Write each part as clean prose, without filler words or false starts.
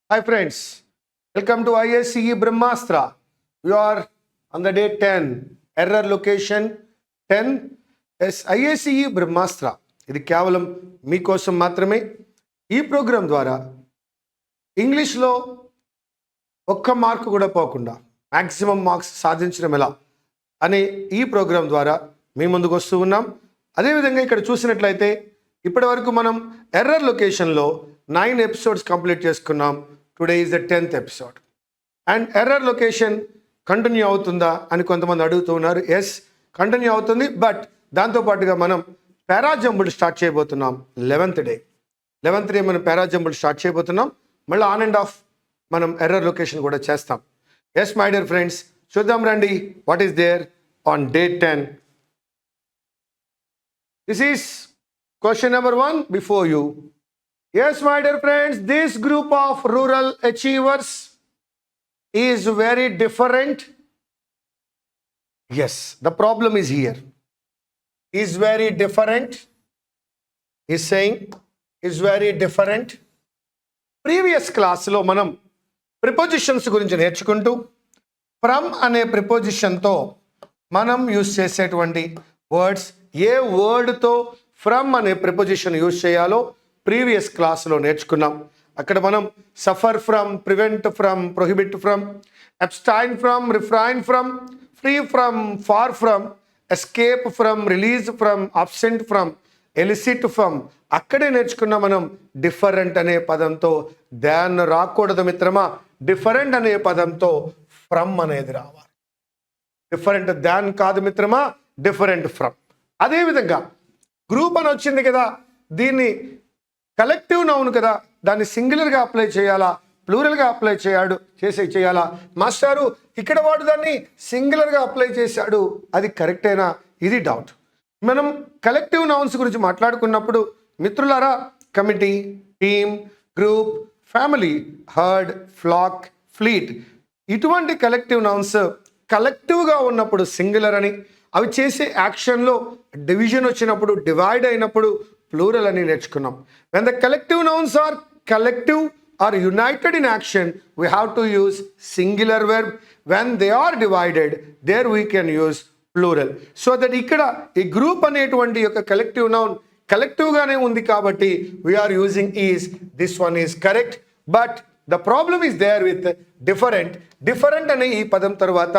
Hi friends, welcome to ISCE Brahmastra. We are on the day 10, error location 10. Yes, ISCE Brahmastra. ఇది కేవలం మీకోసం మాత్రమే. ఈ programme ద్వారా ఇంగ్లీష్లో ఒక్క మార్కు కూడా పోకుండా మ్యాక్సిమం మార్క్స్ సాధించడం ఎలా అనే ఈ ప్రోగ్రాం ద్వారా మీ ముందుకు వస్తూ ఉన్నాం. అదేవిధంగా ఇక్కడ చూసినట్లయితే ఇప్పటి వరకు మనం ఎర్రర్ లొకేషన్లో 9 ఎపిసోడ్స్ కంప్లీట్ చేసుకున్నాం. Today is the 10th episode and error location continue అవుతుందా అని కొంతమంది అడుగుతూ ఉన్నారు. ఎస్, కంటిన్యూ అవుతుంది. బట్ దాంతోపాటుగా మనం పారాజంబుల్ స్టార్ట్ చేయబోతున్నాం. 11th డే మనం పారాజంబుల్ స్టార్ట్ చేయబోతున్నాం. మళ్ళీ ఆన్ అండ్ ఆఫ్ మనం ఎర్రర్ లొకేషన్ కూడా చేస్తాం. ఎస్ మై డియర్ ఫ్రెండ్స్, చూద్దాం రండి what is there on day 10. This is question number 1 before you. Yes, my dear friends, this group of rural achievers is very different. Yes, the problem is here. Is very different. Is saying is very different. Previous class లో మనం prepositions గురించి నేర్చుకుంటూ from అనే ప్రిపోజిషన్తో మనం use చేసేటువంటి words, ఏ వర్డ్తో from అనే ప్రిపోజిషన్ యూజ్ చేయాలో ప్రీవియస్ క్లాస్లో నేర్చుకున్నాం. అక్కడ మనం suffer from, prevent from, prohibit from, abstain from, refrain from, free from, far from, escape from, release from, absent from, elicit from అక్కడే నేర్చుకున్నాం. మనం డిఫరెంట్ అనే పదంతో దాన్ని రాకూడదు మిత్రమా. డిఫరెంట్ అనే పదంతో ఫ్రమ్ అనేది రావాలి. డిఫరెంట్ దాన్ కాదు మిత్రమా, డిఫరెంట్ ఫ్రమ్. అదేవిధంగా గ్రూప్ అని వచ్చింది కదా, దీన్ని కలెక్టివ్ నౌన్ కదా, దాన్ని సింగులర్గా అప్లై చేయాలా, ప్లూరల్గా అప్లై చేయాలా మాస్టారు, ఇక్కడ వాడు దాన్ని సింగులర్గా అప్లై చేశాడు, అది కరెక్టేనా? ఇది డౌట్. మనం కలెక్టివ్ నౌన్స్ గురించి మాట్లాడుకున్నప్పుడు మిత్రులారా, committee, team, group, family, herd, flock, fleet ఇటువంటి కలెక్టివ్ నౌన్స్ కలెక్టివ్గా ఉన్నప్పుడు సింగులర్ అని, అవి చేసే యాక్షన్లో డివిజన్ వచ్చినప్పుడు, డివైడ్ అయినప్పుడు ప్లూరల్ అని నేర్చుకున్నాం. When the collective nouns are collective are united in action we have to use singular verb. When they are divided there we can use plural. So that ఇక్కడ ఈ గ్రూప్ అనేటువంటి యొక్క collective noun కలెక్టివ్గానే ఉంది కాబట్టి we are using is. This one is correct. But the problem is there with different. Different అనే ఈ పదం తర్వాత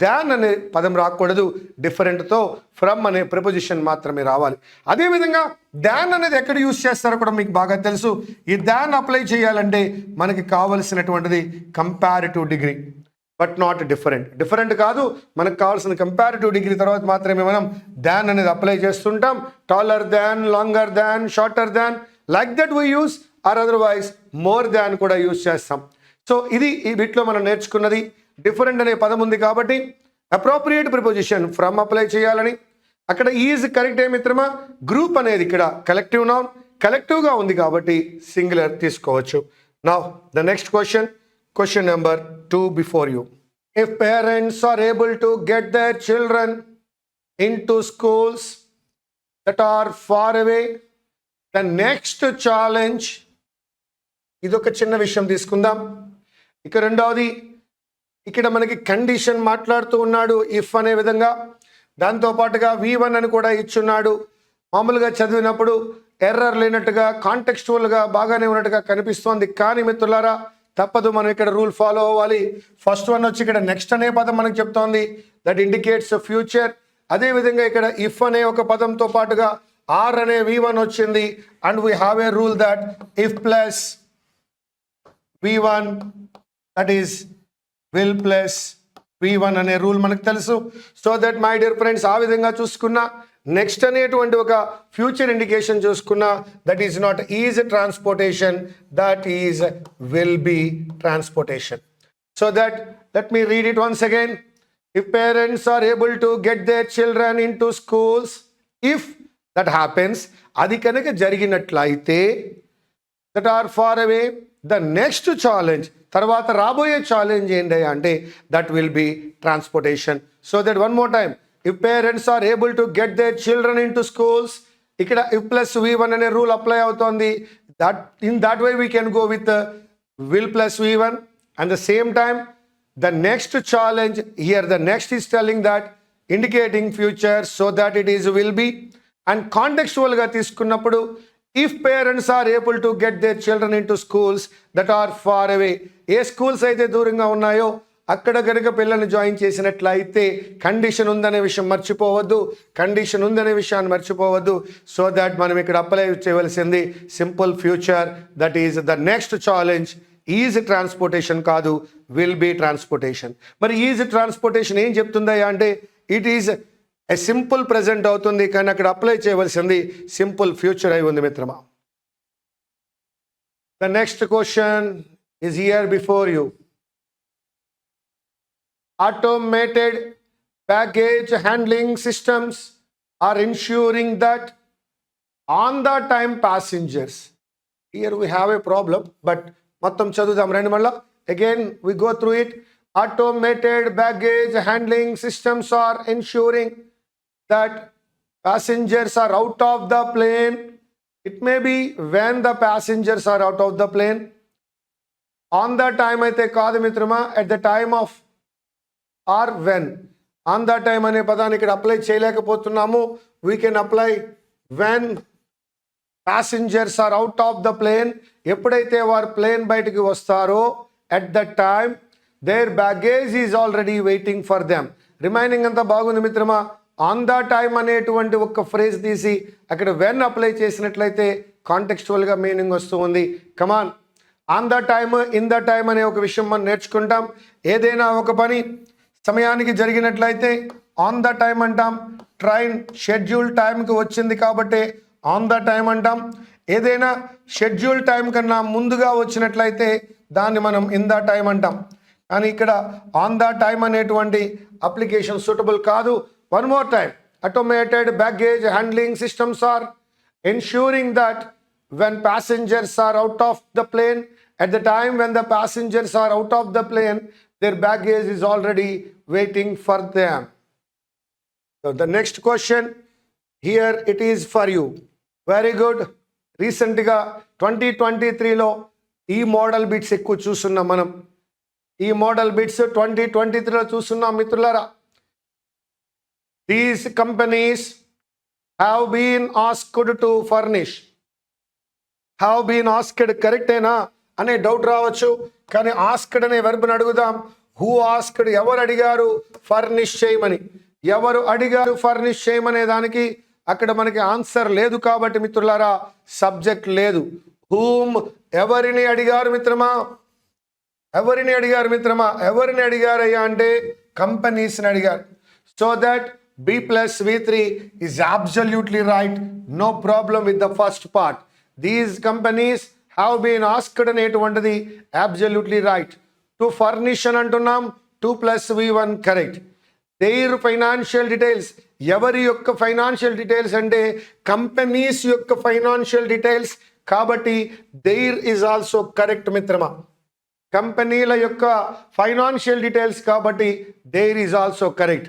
దాన్ అనే పదం రాకూడదు. డిఫరెంట్తో ఫ్రమ్ అనే ప్రిపోజిషన్ మాత్రమే రావాలి. అదేవిధంగా దాన్ అనేది ఎక్కడ యూజ్ చేస్తారో కూడా మీకు బాగా తెలుసు. ఈ దాన్ అప్లై చేయాలంటే మనకి కావలసినటువంటిది comparative degree, but not different. Different కాదు, మనకు కావాల్సిన కంపారిటివ్ డిగ్రీ తర్వాత మాత్రమే మనం దాన్ అనేది అప్లై చేస్తుంటాం. Taller than, longer than, shorter than, like that we use, or otherwise more than కూడా యూజ్ చేస్తాం. సో ఇది ఈ వీటిలో మనం నేర్చుకున్నది. డిఫరెంట్ అనే పదం ఉంది కాబట్టి అప్రోప్రియేట్ ప్రిపోజిషన్ ఫ్రమ్ అప్లై చేయాలని. అక్కడ ఈజ్ కరెక్ట్ ఏ మిత్రమా. గ్రూప్ అనేది ఇక్కడ కలెక్టివ్ నౌన్, కలెక్టివ్గా ఉంది కాబట్టి సింగులర్ తీసుకోవచ్చు. Now the next question number 2 before you. If parents are able to get their children in to schools that are far away, the next challenge. ఇదొక చిన్న విషయం తీసుకుందాం. ఇక రెండవది, ఇక్కడ మనకి కండిషన్ మాట్లాడుతూ ఉన్నాడు ఇఫ్ అనే విధంగా. దాంతోపాటుగా V1 అని కూడా ఇచ్చున్నాడు. మామూలుగా చదివినప్పుడు ఎర్రర్ లేనట్టుగా కాంటెక్స్చువల్గా బాగానే ఉన్నట్టుగా కనిపిస్తోంది. కానీ మిత్రులారా తప్పదు, మనం ఇక్కడ రూల్ ఫాలో అవ్వాలి. ఫస్ట్ వన్ వచ్చి ఇక్కడ నెక్స్ట్ అనే పదం మనకు చెప్తోంది, దట్ ఇండికేట్స్ ఫ్యూచర్. అదేవిధంగా ఇక్కడ ఇఫ్ అనే ఒక పదంతో పాటుగా ఆర్ అనే V1 వచ్చింది. And we have a rule that if plus V1 that is will plus V1 అనే రూల్ మనకు తెలుసు. So that my dear friends, ఆ విధంగా చూసుకున్నా నెక్స్ట్ అనేటువంటి ఒక ఫ్యూచర్ ఇండికేషన్ చూసుకున్నా that is not is transportation, that is will be transportation. So that let me read it once again. If parents are able to get their children in to schools, if that happens, అది కనుక జరిగినట్లయితే, that are far away, the next challenge, తర్వాత రాబోయే challenge ఏంటి అంటే that will be transportation. So that one more time, if parents are able to get their children in to schools, ఇక్కడ if plus V1 అనే rule apply అవుతోంది. That in that way we can go with will plus v1, and the same time the next challenge here, the next is telling that indicating future, so that it is will be. And contextual గా తీసుకున్నప్పుడు if parents are able to get their children into schools that are far away, A schools అయితే దూరంగా ఉన్నాయో అక్కడ కనుక పిల్లల్ని join చేసినట్లయితే condition ఉందనే విషయం మర్చిపోవద్దు, కండిషన్ ఉందనే విషయాన్ని మర్చిపోవద్దు. సో దట్ మనం ఇక్కడ అప్లై చేయవలసింది simple future, that is the next challenge. Is transportation కాదు, విల్ బీ ట్రాన్స్పోర్టేషన్. మరి ఈజ్ ట్రాన్స్పోర్టేషన్ ఏం చెప్తుందా అంటే it is a simple present అవుతుంది, కానీ అక్కడ అప్లై చేయవలసింది సింపుల్ ఫ్యూచర్ అయి ఉంది మిత్రమా. The next question is here before you. Automated baggage handling systems are ensuring that on the time passengers. Here we have a problem, but మొత్తం చదువుదాం రండి మళ్ళా. Again we go through it. Automated baggage handling systems are ensuring that passengers are out of the plane. It may be when the passengers are out of the plane. On the time అయితే కాదు మిత్రమా, at the time of or when. On the time అనే పదాన్ని ఇక్కడ apply చేయలేకపోతున్నాము. We can apply when passengers are out of the plane. ఎప్పుడైతే వారు plane బయటికి వస్తారో at the time their baggage is already waiting for them. Remaining అంతా బాగుంది మిత్రమా. ఆన్ ద టైమ్ అనేటువంటి ఒక ఫ్రేజ్ తీసి అక్కడ వెన్ అప్లై చేసినట్లయితే కాంటెక్స్చువల్గా మీనింగ్ వస్తూ ఉంది. Come on, on the time, in the time అనే ఒక విషయం మనం నేర్చుకుంటాం. ఏదైనా ఒక పని సమయానికి జరిగినట్లయితే ఆన్ ద టైం అంటాం. ట్రైన్ షెడ్యూల్ టైంకి వచ్చింది కాబట్టి ఆన్ ద టైం అంటాం. ఏదైనా షెడ్యూల్ టైం కన్నా ముందుగా వచ్చినట్లయితే దాన్ని మనం ఇన్ ద టైం అంటాం. కానీ ఇక్కడ ఆన్ ద టైం అనేటువంటి అప్లికేషన్ సూటబుల్ కాదు. One more time. Automated baggage handling systems are ensuring that when passengers are out of the plane, at the time when the passengers are out of the plane, their baggage is already waiting for them. So the next question here, it is for you. Very good. Recent గా 2023లో ఈ model bits ఎక్కువ చూస్తున్నాం మనం. ఈ model bits 2023లో చూస్తున్నాం మిత్రులారా. These companies have been asked to furnish. Have been asked కరెక్టేనా అనే డౌట్ రావచ్చు. కానీ ఆస్క్డ్ అనే వెర్బ్ని అడుగుదాం. హూ ఆస్క్డ్, ఎవరు అడిగారు ఫర్నిష్ చేయమని. ఎవరు అడిగారు ఫర్నిష్ చేయమనే దానికి అక్కడ మనకి ఆన్సర్ లేదు కాబట్టి మిత్రులారా సబ్జెక్ట్ లేదు. హూమ్, ఎవరిని అడిగారు మిత్రమా, ఎవరిని అడిగారు మిత్రమా, ఎవరిని అడిగారయ్యా అంటే కంపెనీస్ని అడిగారు. So that B plus V3 is absolutely right. No problem with the first part. These companies have been asked అనేటువంటిది absolutely right. To furnish అని అంటున్నాం. 2 plus V1 correct. Their financial details, ఎవరి యొక్క ఫైనాన్షియల్ డీటెయిల్స్ అంటే companies యొక్క financial details కాబట్టి there is also correct మిత్రమా. కంపెనీల యొక్క ఫైనాన్షియల్ డీటెయిల్స్ కాబట్టి there is also correct.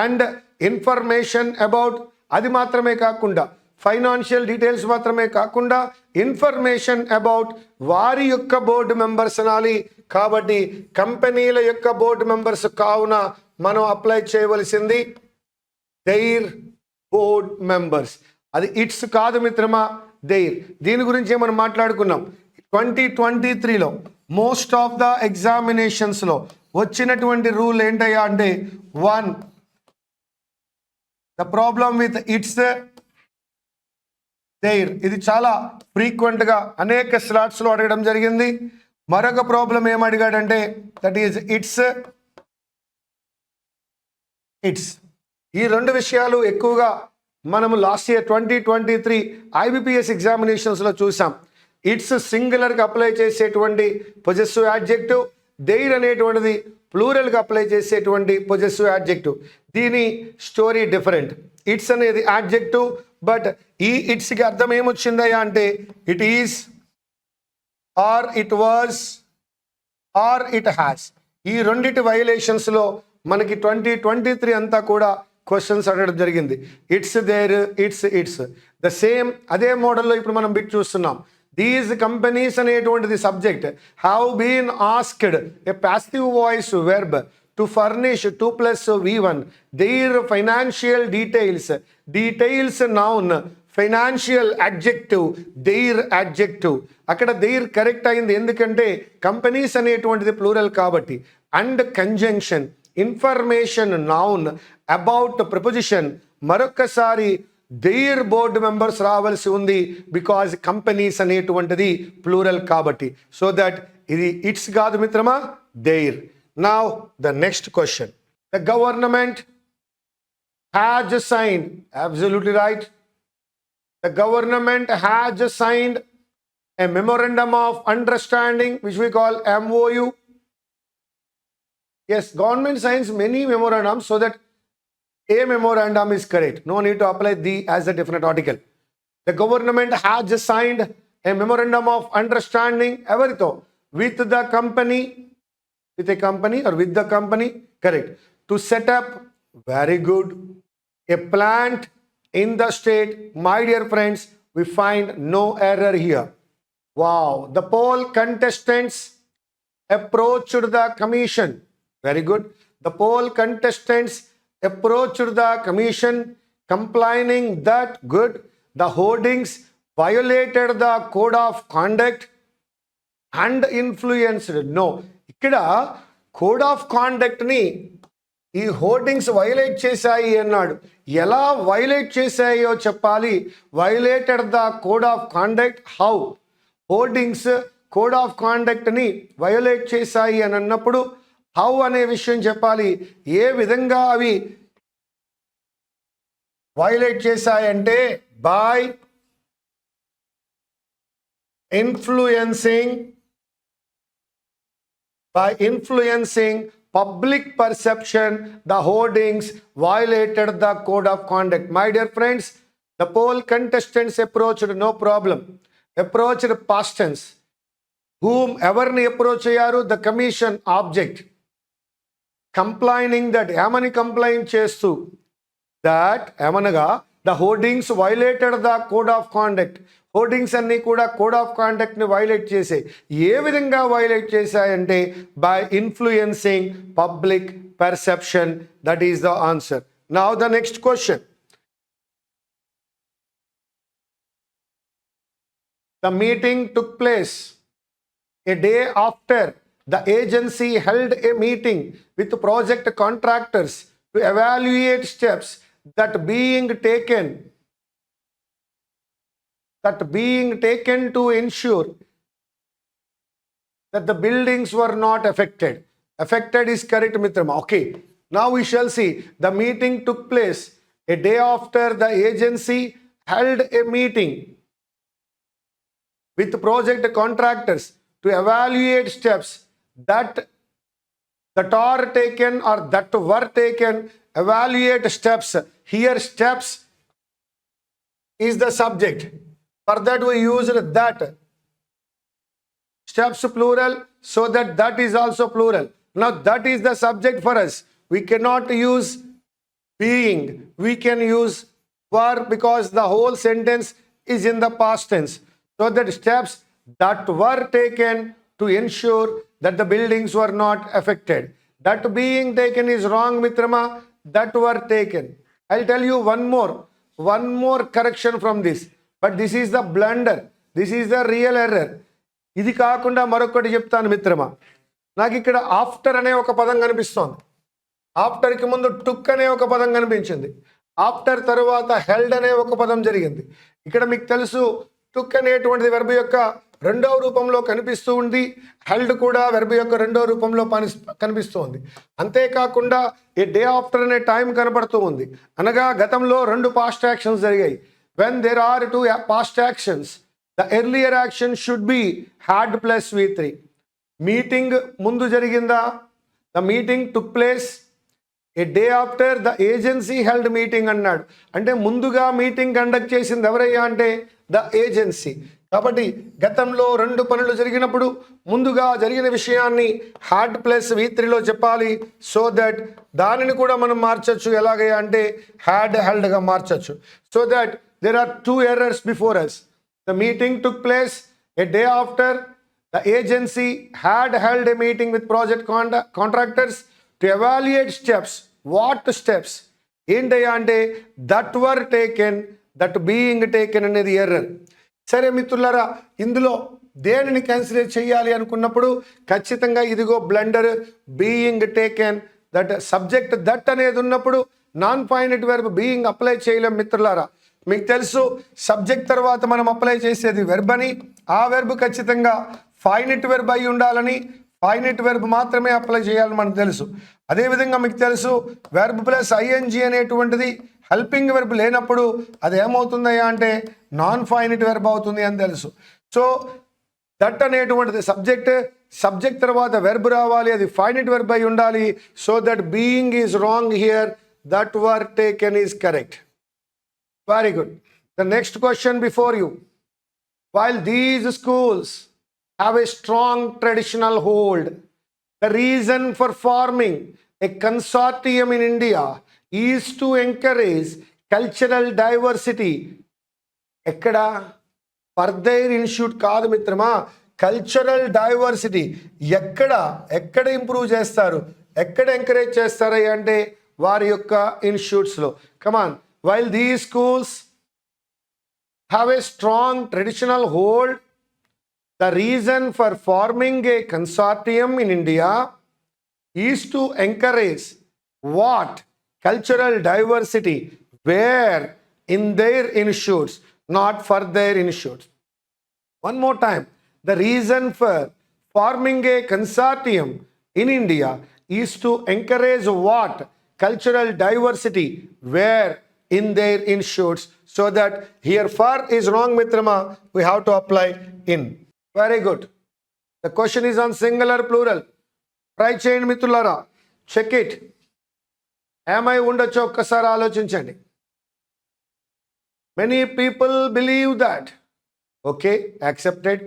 And information about, అది మాత్రమే కాకుండా ఫైనాన్షియల్ డీటెయిల్స్ మాత్రమే కాకుండా ఇన్ఫర్మేషన్ అబౌట్ వారి యొక్క బోర్డు మెంబర్స్ అనాలి. కాబట్టి కంపెనీల యొక్క బోర్డు మెంబర్స్ కావున మనం అప్లై చేయవలసింది దెయిర్ బోర్డ్ మెంబర్స్. అది ఇట్స్ కాదు మిత్రమా, దెయిర్. దీని గురించి మనం మాట్లాడుకున్నాం 2023లో. మోస్ట్ ఆఫ్ ద ఎగ్జామినేషన్స్లో వచ్చినటువంటి రూల్ ఏంటయ్యా అంటే 1, the problem with its their. ఇది చాలా ఫ్రీక్వెంట్గా అనేక స్లాట్స్లో అడగడం జరిగింది. మరొక ప్రాబ్లం ఏం అడిగాడంటే దట్ ఈజ్ ఇట్స్. ఈ రెండు విషయాలు ఎక్కువగా మనము లాస్ట్ ఇయర్ 2023 IBPS ఎగ్జామినేషన్స్లో చూసాం. ఇట్స్ సింగులర్కి అప్లై చేసేటువంటి పొజెసివ్ యాడ్జెక్టివ్, దెయిర్ అనేటువంటిది ప్లూరల్గా అప్లై చేసేటువంటి పొజెసివ్ యాడ్జెక్టివ్. దీని స్టోరీ డిఫరెంట్. ఇట్స్ అనేది యాడ్జెక్టివ్, బట్ ఈ ఇట్స్కి అర్థం ఏమొచ్చిందయ్యా అంటే it is, or it was, or it has. ఈ రెండిటి వైలేషన్స్లో మనకి 2023 అంతా కూడా క్వశ్చన్స్ అడగడం జరిగింది. It's there, it's the same. అదే మోడల్లో ఇప్పుడు మనం బిట్ చూస్తున్నాం. దీస్ కంపెనీస్ అనేటువంటిది subject have been asked a passive voice verb to furnish 2+V1 their financial details noun financial adjective their adjective అక్కడ దేర్ కరెక్ట్ అయింది ఎందుకంటే కంపెనీస్ అనేటువంటిది ప్లూరల్ కాబట్టి and conjunction information noun about preposition మరొకసారి their board members రావాల్సి ఉంది because companies అనేటువంటిది plural కాబట్టి సో దట్ ఇది ఇట్స్ కాదు మిత్రమా there now the next question the government has signed absolutely right the government has signed a memorandum of understanding which we call MOU. Yes, government signs many memorandums so that a memorandum is correct. No need to apply the as a definite article. The government has signed a memorandum of understanding everything with the company, or with the company, correct, to set up, very good, a plant in the state. My dear friends, we find no error here. Wow, the poll contestants approached the commission. Very good. The poll contestants approached the commission complaining that good, the hoardings violated the code of conduct and influenced. No, ఇక్కడ code of conduct ని ఈ hoardings violate చేశాయి అన్నాడు. ఎలా violate చేశాయో చెప్పాలి. Violated the code of conduct how? Hoardings code of కాండక్ట్ని violate చేశాయి అని అన్నప్పుడు హౌ అనే విషయం చెప్పాలి. ఏ విధంగా అవి వైలేట్ చేశాయంటే by influencing public perception, the hoardings violated the code of conduct. My dear friends, the poll contestants approached, no problem, approached past tense. Whomever ni approach ayyaro, the commission object, complaining that ఏమని complaint చేస్తూ that ఏమనగా the hoardings violated the code of conduct. Hoardings అన్నీ కూడా code of కాండక్ట్ని violate చేసాయి. ఏ విధంగా violate చేశాయంటే by influencing public perception. That is the answer. Now the next question. The meeting took place a day after the agency held a meeting with project contractors to evaluate steps that being taken to ensure that the buildings were not affected. Affected is correct, Mitrama. Okay, now we shall see. The meeting took place a day after the agency held a meeting with project contractors to evaluate steps that are taken or that were taken. Evaluate steps. Here steps is the subject. For that we used that. Steps plural, so that is also plural. Now that is the subject for us. We cannot use being. We can use were because the whole sentence is in the past tense. So that steps that were taken to ensure that the buildings were not affected. That being taken is wrong, Mitrama. That were taken. I'll tell you one more correction from this. But this is the blunder. This is the real error. ఇది కాకుండా మరొకటి చెప్తాను మిత్రమా. నాకు ఇక్కడ after అనే ఒక పదం కనిపిస్తోంది. ఆఫ్టర్కి ముందు టుక్ అనే ఒక పదం కనిపించింది. ఆఫ్టర్ తరువాత హెల్డ్ అనే ఒక పదం జరిగింది. ఇక్కడ మీకు తెలుసు టుక్ అనేటువంటిది వెర్బ్ యొక్క రెండవ రూపంలో కనిపిస్తూ ఉంది. హెల్డ్ కూడా వెర్బ్ యొక్క రెండవ రూపంలో కనిపిస్తూ ఉంది. అంతేకాకుండా ఏ డే ఆఫ్టర్ అనే టైం కనపడుతూ ఉంది. అనగా గతంలో రెండు పాస్ట్ యాక్షన్స్ జరిగాయి. When there are two past actions, the earlier action should be had plus V3. Meeting mundu jariginda. The meeting took place a day after the agency held meeting annadu. Ante munduga meeting conduct chesindi evarayya ante the agency. కాబట్టి గతంలో రెండు పనులు జరిగినప్పుడు ముందుగా జరిగిన విషయాన్ని had plus V3లో చెప్పాలి. So that దానిని కూడా మనం మార్చచ్చు. ఎలాగయ్యా అంటే హ్యాడ్ హెల్డ్గా మార్చచ్చు. So that there are two errors before us. The meeting took place A day after, the agency had held a meeting with project contractors to evaluate steps. What steps? ఏంటయ్యా అంటే that were taken, that being taken అనేది error. సరే మిత్రులారా, ఇందులో దేనిని consider చేయాలి అనుకున్నప్పుడు ఖచ్చితంగా ఇదిగో blender being taken, that subject that అనేది ఉన్నప్పుడు non finite verb being apply చేయలేం మిత్రులారా. మీకు తెలుసు సబ్జెక్ట్ తర్వాత మనం అప్లై చేసేది వెర్బ్ అని, ఆ వెర్బ్ ఖచ్చితంగా ఫైనైట్ వెర్బ్ అయి ఉండాలని, ఫైనైట్ వెర్బ్ మాత్రమే అప్లై చేయాలని మనకు తెలుసు. అదేవిధంగా మీకు తెలుసు వెర్బ్ ప్లస్ ఐఎన్జి అనేటువంటిది హెల్పింగ్ వెర్బ్ లేనప్పుడు అది ఏమవుతుందయ్యా అంటే నాన్ ఫైనైట్ వెర్బ్ అవుతుంది అని తెలుసు. సో దట్ అనేటువంటిది సబ్జెక్ట్ తర్వాత వెర్బ్ రావాలి, అది ఫైనైట్ వెర్బ్ అయి ఉండాలి. So that being is wrong here, that were taken is correct. Very good. The next question before you. While these schools have a strong traditional hold, the reason for forming a consortium in India is to encourage cultural diversity. ఎక్కడ? Further institute కాదు మిత్రమా, cultural diversity. ఎక్కడ improve చేస్తారు, ఎక్కడ encourage చేస్తారు అంటే వారి యొక్క ఇన్స్టిట్యూట్స్లో. కమాన్. While these schools have a strong traditional hold, the reason for forming a consortium in India is to encourage what? Cultural diversity. Where? In their institutes, not for their institutes. One more time. The reason for forming a consortium in India is to encourage what? Cultural diversity. Where? In their institutes. So that here for is wrong mitrama, we have to apply in. Very good. The question is on singular plural. Try చేయండి మిత్రులారా, check it. ఏమై ఉండొచ్చో ఒక్కసారి ఆలోచించండి. Many people believe that, okay, accepted,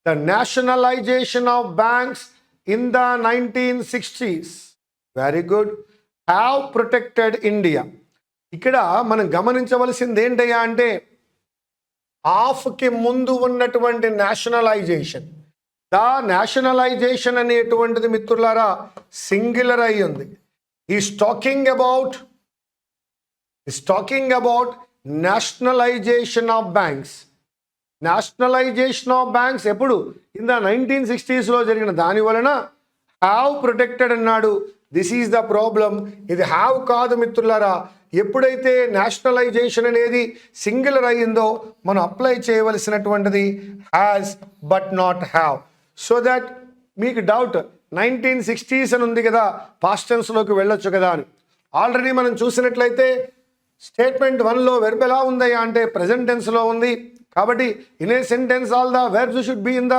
the nationalization of banks in the 1960s, very good, have protected India. ఇక్కడ మనం గమనించవలసింది ఏంటయ్యా అంటే ఆఫ్కి ముందు ఉన్నటువంటి నేషనలైజేషన్, నేషనలైజేషన్ అనేటువంటిది మిత్రులారా సింగులర్ అయి ఉంది. Is talking about nationalization of banks. Nationalization of banks ఎప్పుడు? ఇన్ ద 1960s జరిగిన దాని వలన హ్యావ్ ప్రొటెక్టెడ్ అన్నాడు. This is the problem. ఇది హ్యావ్ కాదు మిత్రులారా. ఎప్పుడైతే నేషనలైజేషన్ అనేది సింగులర్ అయ్యిందో మనం అప్లై చేయవలసినటువంటిది has but not have. So that మీకు డౌట్ 1960s అని ఉంది కదా, పాస్ట్ టెన్స్లోకి వెళ్ళొచ్చు కదా అని. ఆల్రెడీ మనం చూసినట్లయితే స్టేట్మెంట్ 1లో వెర్బ్ ఎలా ఉందయ్యా అంటే ప్రెజెంట్ టెన్స్లో ఉంది. కాబట్టి in a sentence all the verbs should be in the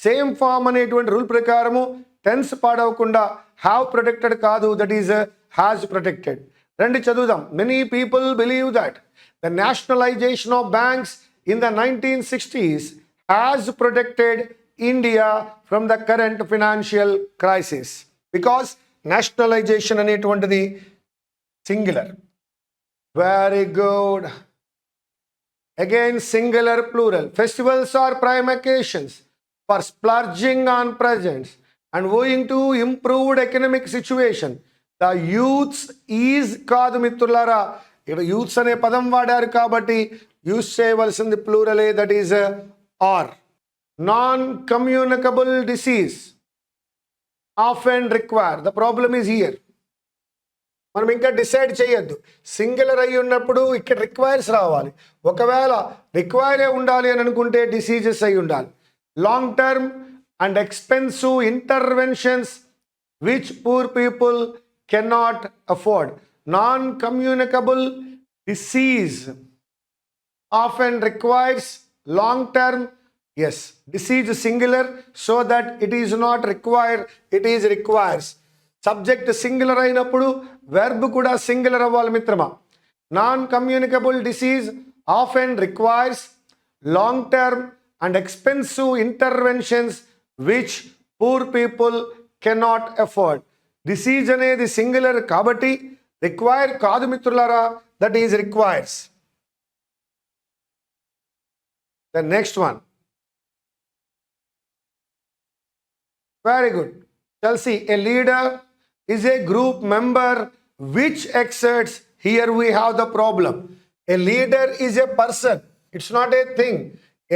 same form అనేటువంటి రూల్ ప్రకారము టెన్స్ పాడవకుండా హ్యావ్ ప్రొటెక్టెడ్ కాదు, దట్ ఈజ్ హ్యాజ్ ప్రొటెక్టెడ్. రండి చదువుదాం. Many people believe that the nationalization of banks in the 1960s has protected India from the current financial crisis. Because nationalization అనేటువంటిది singular. Very good. Again singular plural. Festivals are prime occasions for splurging on presents and owing to improved economic situation. The youths is కాదు మిత్రులారా, ఇక్కడ youths అనే పదం వాడారు కాబట్టి use చేయవలసింది ప్లూరలే, that is are. Non communicable disease often require. The problem is here. మనం ఇంకా డిసైడ్ చేయొద్దు. సింగులర్ అయి ఉన్నప్పుడు ఇక్కడ రిక్వైర్స్ రావాలి. ఒకవేళ రిక్వైరే ఉండాలి అని అనుకుంటే డిసీజెస్ అయి ఉండాలి. Long term and expensive interventions which poor people cannot afford. Non-communicable disease often requires long-term, yes, disease singular, so that it is not require, it is requires. Subject singular అయినప్పుడు verb కూడా singular అవ్వాలి మిత్రమా. Non-communicable disease often requires long-term and expensive interventions which poor people cannot afford. Disease అనేది singular కాబట్టి require కాదు మిత్రులారా, that is requires. The next one. Very good. Chelsea, a leader is a group member which exerts. Here we have the problem. A leader is a person. It's not a thing.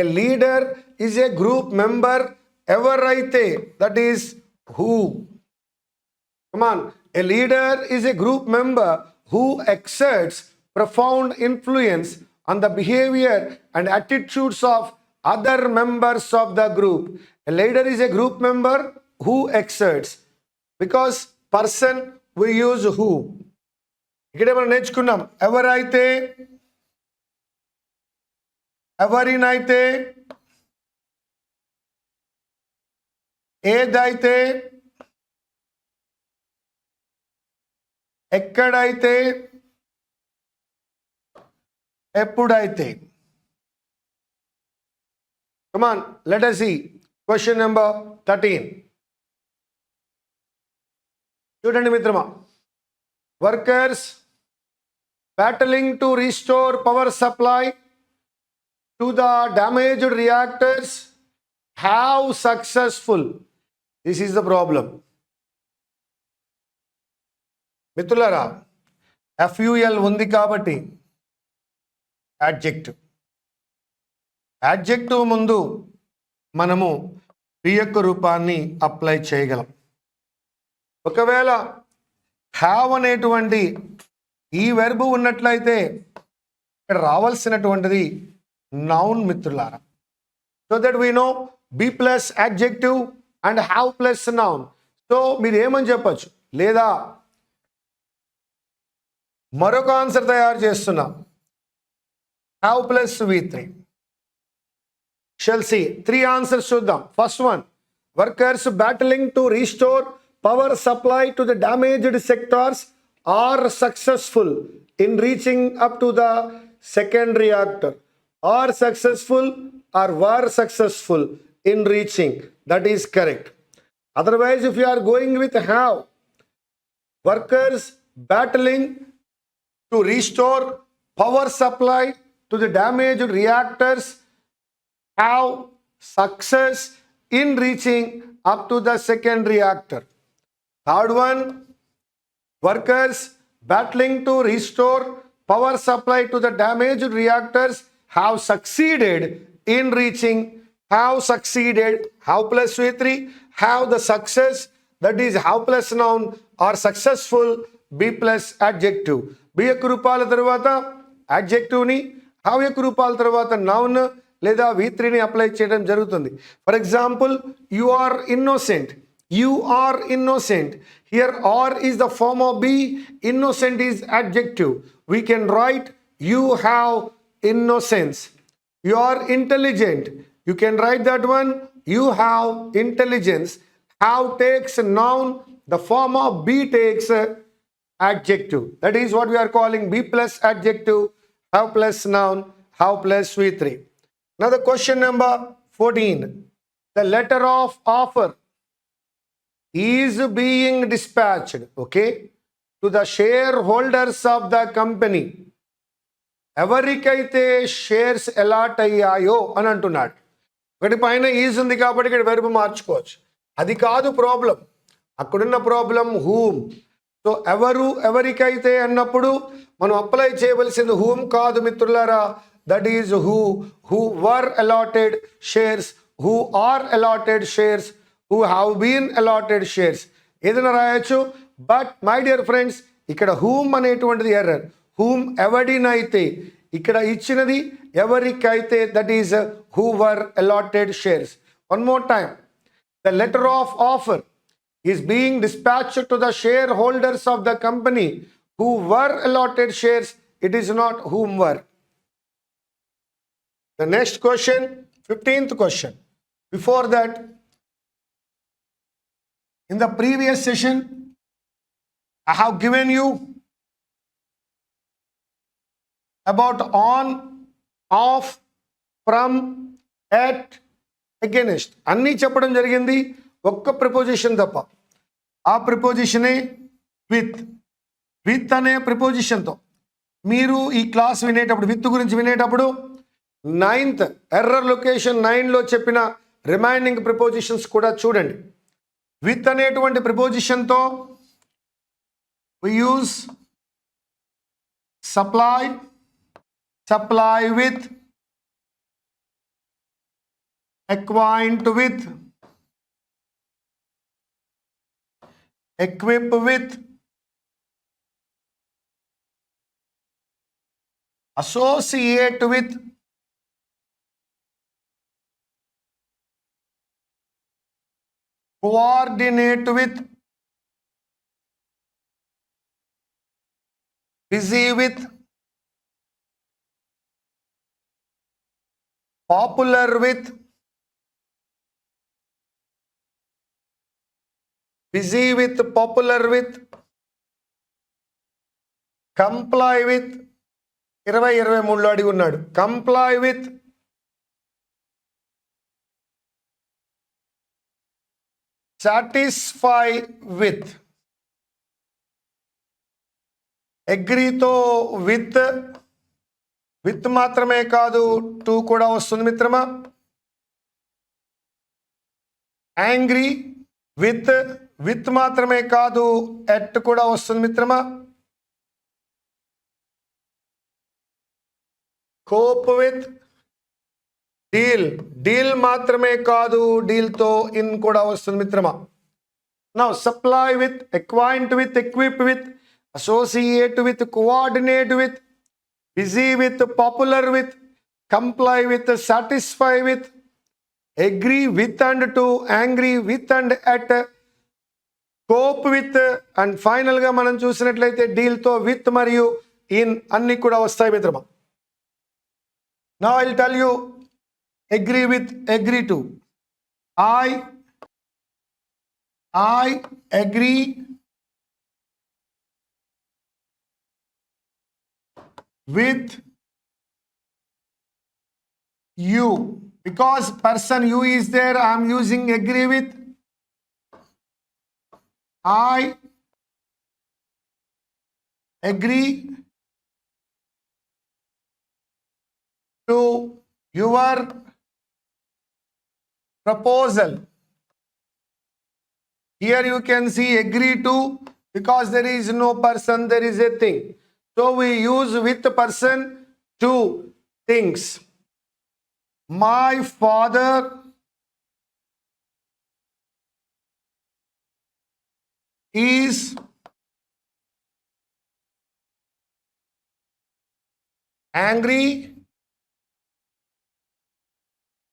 A leader is a group member. Evaraithe, that is who. Come on. A leader is a group member who exerts profound influence on the behavior and attitudes of other members of the group. A leader is a group member who exerts. Because person we use who. ఇక్కడ మనం నేర్చుకున్నాం ఎవరైతే, ఎవరినైతే, ఏదైతే, ఎక్కడైతే, ఎప్పుడైతే. Come on, let us see question number 13. చూడండి మిత్రమా, workers battling to restore power supply to the damaged reactors. How successful? This is the problem. మిత్రులారా, FUL ఉంది కాబట్టి యాడ్జెక్టివ్ ముందు మనము క్రియక రూపాన్ని అప్లై చేయగలం. ఒకవేళ హ్యావ్ అనేటువంటి ఈ వెర్బ్ ఉన్నట్లయితే ఇక్కడ రావాల్సినటువంటిది నౌన్ మిత్రులారా. So that we know be plus adjective and have plus noun. So మీరు ఏమని చెప్పచ్చు, లేదా మరొక ఆన్సర్ తయారు చేస్తున్నాం, have plus V3. Chelsea, 3 answers చూద్దాం. First one, workers battling to restore power supply to the damaged sectors are successful in reaching up to the second reactor. Are successful or were successful in reaching. That is correct. Otherwise, if you are going with have, workers battling to restore power supply to the damaged reactors have success in reaching up to the second reactor. Third one, workers battling to restore power supply to the damaged reactors have succeeded in reaching. Have succeeded, have plus V3, have the success, that is have plus noun, or successful, B plus adjective. B యొక్క రూపాల తర్వాత adjective-ని, have యొక్క రూపాల తర్వాత noun లేదా V3ని apply చేయడం జరుగుతుంది. For example, you are innocent. You are innocent. Here are is the form of be. Innocent is adjective. We can write you have innocence. You are intelligent. You can write that one. You have intelligence. Have takes noun. The form of be takes adjective. That is what we are calling be plus adjective. Have plus noun. Have plus V3. Now the question number 14. The letter of offer is being dispatched, okay, to the shareholders of the company. ఎవరికైతే shares allot అయ్యాయో అని అంటున్నాడు. ఒకటి పైన is ఉంది కాబట్టి ఇక్కడ verb మార్చుకోవచ్చు. అది కాదు ప్రాబ్లం, అక్కడున్న ప్రాబ్లం హూమ్. సో ఎవరు, ఎవరికైతే అన్నప్పుడు మనం అప్లై చేయవలసింది హూమ్ కాదు మిత్రులారా. That is who were allotted shares, who are allotted shares, who have been allotted shares. ఏదైనా రాయొచ్చు. బట్ మై డియర్ ఫ్రెండ్స్, ఇక్కడ హూమ్ అనేటువంటిది ఎర్రర్. హూమ్ ఎవడినైతే, ఇక్కడ ఇచ్చినది ఎవరికైతే, that is who were allotted shares. One more time, the letter of offer is being dispatched to the shareholders of the company who were allotted shares. It is not whom were. The next question, 15th question. Before that, in the previous session, I have given you about on, off, from, at, against. అన్నీ చెప్పడం జరిగింది, ఒక్క preposition తప్ప. ఆ ప్రిపోజిషనే with అనే ప్రిపోజిషన్తో మీరు ఈ class వినేటప్పుడు, విత్ గురించి వినేటప్పుడు 9th ఎర్రర్ లొకేషన్ 9లో చెప్పిన రిమైనింగ్ ప్రిపోజిషన్స్ కూడా చూడండి. విత్ అనేటువంటి ప్రిపోజిషన్తో we use supply, supply with, acquaint with, equip with, associate with, coordinate with, busy with, popular with, busy with, popular with, comply with, 2023లో అడిగి ఉన్నాడు. comply with, satisfy with, అగ్రీతో with మాత్రమే కాదు to కూడా వస్తుంది మిత్రమా. యాంగ్రీ విత్ మాత్రమే కాదు ఎట్ కూడా వస్తుంది మిత్రమా. కోప్ విత్, డీల్ మాత్రమే కాదు డీల్తో ఇన్ కూడా వస్తుంది మిత్రమా. Now supply with, acquaint with, equip with, associate with, coordinate with, busy with, popular with, comply with, satisfy with, agree with and to, angry with and at, cope with, and final గా మనం చూసినట్లయితే deal తో with మరియు in అన్ని కూడా వస్తాయి మిత్రమా. Now I'll tell you agree with, agree to. I agree with you. Because person you is there, I am using agree with. I agree to your proposal. Here you can see agree to, because there is no person, there is a thing. So we use with person to things. My father is angry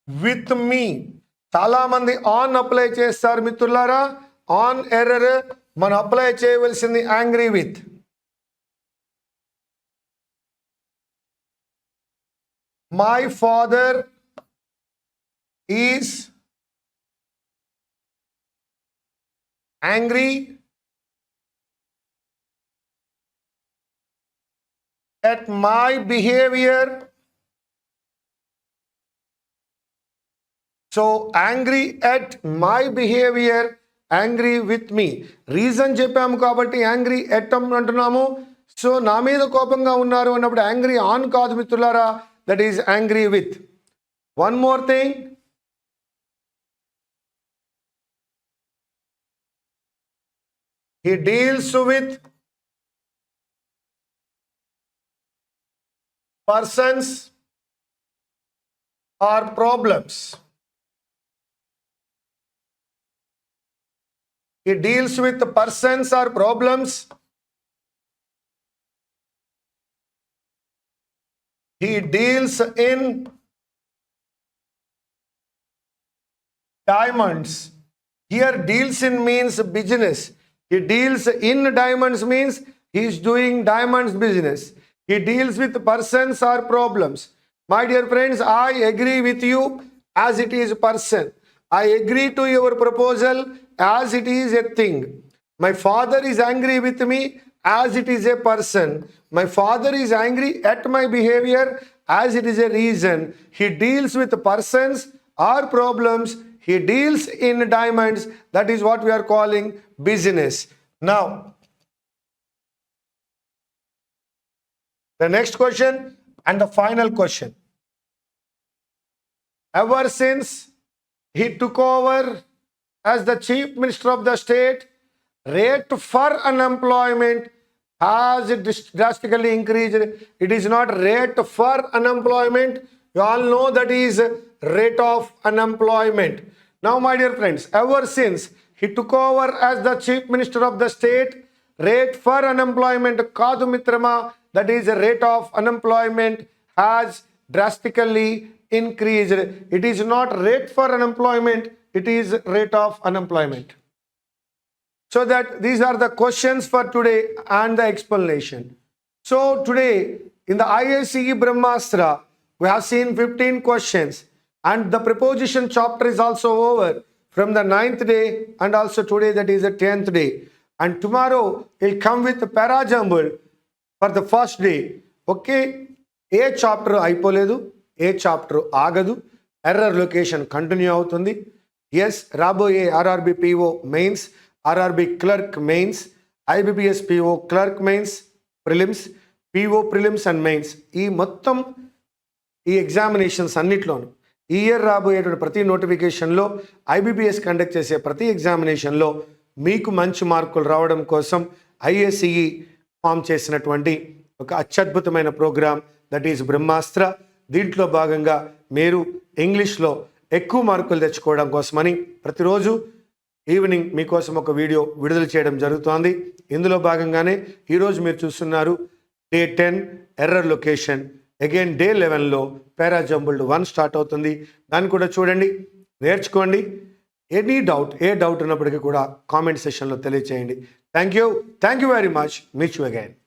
with me. చాలా మంది on apply చేస్తారు మిత్రులారా. On error మనం apply చేయవలసింది angry with. My father is angry at my behavior. So angry at my behavior, angry with me. Reason చెప్పాము కాబట్టి angry at అంటున్నాము. So నా మీద కోపంగా ఉన్నారు అన్నప్పుడు యాంగ్రీ ఆన్ కాదు మిత్రులారా, that is angry with. One more thing, he deals with persons or problems. He deals with persons or problems. He deals in diamonds. Here deals in means business. He deals in diamonds means he is doing diamonds business. He deals with persons or problems. My dear friends, I agree with you as it is person. I agree to your proposal as it is a thing. My father is angry with me as it is a person. My father is angry at my behavior as it is a reason. He deals with persons or problems. He deals in diamonds. That is what we are calling business. Now, the next question and the final question. Ever since he took over as the chief minister of the state, rate for unemployment has drastically increased. It is not rate for unemployment. You all know that is rate of unemployment. Now, my dear friends, ever since he took over as the chief minister of the state, rate for unemployment kaadu mitrama, that is a rate of unemployment has drastically increased. It is not rate for unemployment, it is rate of unemployment. So that these are the questions for today and the explanation. So today in the ISCE Brahmastra, we have seen 15 questions, and the preposition chapter is also over from the 9th day and also today, that is the 10th day. And tomorrow we'll come with the parajumble for the first day. Okay, A chapter అయిపోలేదు, ఏ chapter ఆగదు, error location continue అవుతుంది. Yes, రాబోయే RRB PO mains, RRB clerk mains, IBPS PO clerk mains, prelims, PO prelims and mains, ఈ మొత్తం ఈ examinations అన్నిట్లోనూ ఈ year రాబోయేటువంటి ప్రతి నోటిఫికేషన్లో, ఐబిపిఎస్ కండక్ట్ చేసే ప్రతి ఎగ్జామినేషన్లో మీకు మంచి మార్కులు రావడం కోసం ఐఏసిఈ ఫామ్ చేసినటువంటి ఒక అత్యద్భుతమైన ప్రోగ్రామ్, దట్ ఈజ్ బ్రహ్మాస్త్ర. దీంట్లో భాగంగా మీరు ఇంగ్లీష్లో ఎక్కువ మార్కులు తెచ్చుకోవడం కోసమని ప్రతిరోజు ఈవినింగ్ మీకోసం ఒక వీడియో విడుదల చేయడం జరుగుతోంది. ఇందులో భాగంగానే ఈరోజు మీరు చూస్తున్నారు day 10 error location. Again day 11లో పారాజంబుల్డ్ 1 స్టార్ట్ అవుతుంది. దాన్ని కూడా చూడండి, నేర్చుకోండి. ఎనీ డౌట్, ఏ డౌట్ ఉన్నప్పటికీ కూడా కామెంట్ సెషన్లో తెలియచేయండి. Thank you very much. Meet you again.